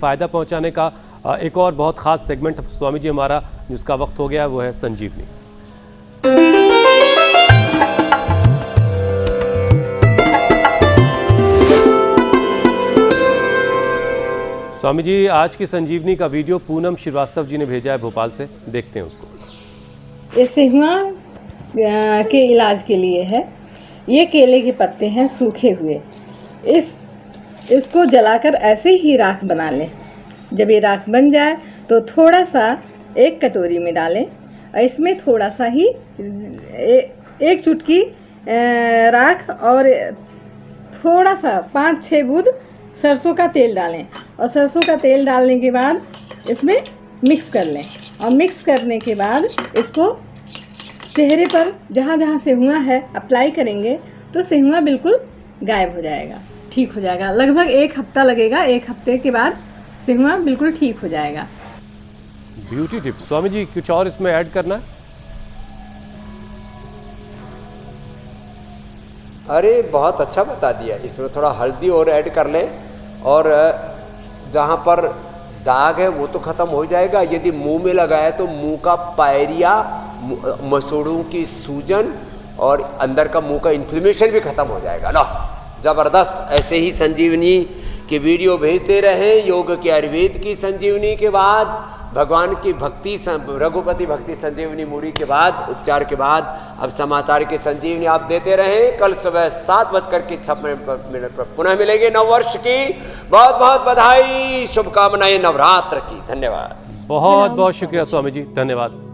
फ़ायदा पहुंचाने का एक और बहुत ख़ास सेगमेंट स्वामी जी हमारा जिसका वक्त हो गया वो है संजीवनी। स्वामी जी, आज की संजीवनी का वीडियो पूनम श्रीवास्तव जी ने भेजा है भोपाल से, देखते हैं उसको। ये सिहुआ के इलाज के लिए है। ये केले के पत्ते हैं सूखे हुए, इसको जलाकर ऐसे ही राख बना लें। जब ये राख बन जाए तो थोड़ा सा एक कटोरी में डालें और इसमें थोड़ा सा ही एक चुटकी राख और थोड़ा सा 5-6 बूंद सरसों का तेल डालें और सरसों का तेल डालने के बाद इसमें मिक्स कर लें और मिक्स करने के बाद इसको चेहरे पर जहाँ जहाँ सिहुआ है अप्लाई करेंगे तो सिहुआ बिल्कुल गायब हो जाएगा, ठीक हो जाएगा। लगभग 1 हफ्ता लगेगा, 1 हफ्ते के बाद सिहुआ बिल्कुल ठीक हो जाएगा। Beauty tip. स्वामी जी, कुछ और इसमें ऐड करना है? अरे बहुत अच्छा बता दिया। इसमें थोड़ा हल्दी और ऐड कर लें और जहाँ पर दाग है वो तो ख़त्म हो जाएगा। यदि मुंह में लगाया तो मुंह का पायरिया, मसूड़ों की सूजन और अंदर का मुंह का इन्फ्लेमेशन भी ख़त्म हो जाएगा ना। ज़बरदस्त। ऐसे ही संजीवनी के वीडियो भेजते रहें। योग की आयुर्वेद की संजीवनी के बाद, भगवान की भक्ति, रघुपति भक्ति संजीवनी मूढ़ी के बाद, उपचार के बाद अब समाचार की संजीवनी आप देते रहें। कल सुबह 7:56 पर पुनः मिलेंगे। नववर्ष की बहुत बहुत बधाई, शुभकामनाएं नवरात्र की। धन्यवाद। बहुत बहुत शुक्रिया स्वामी जी, धन्यवाद।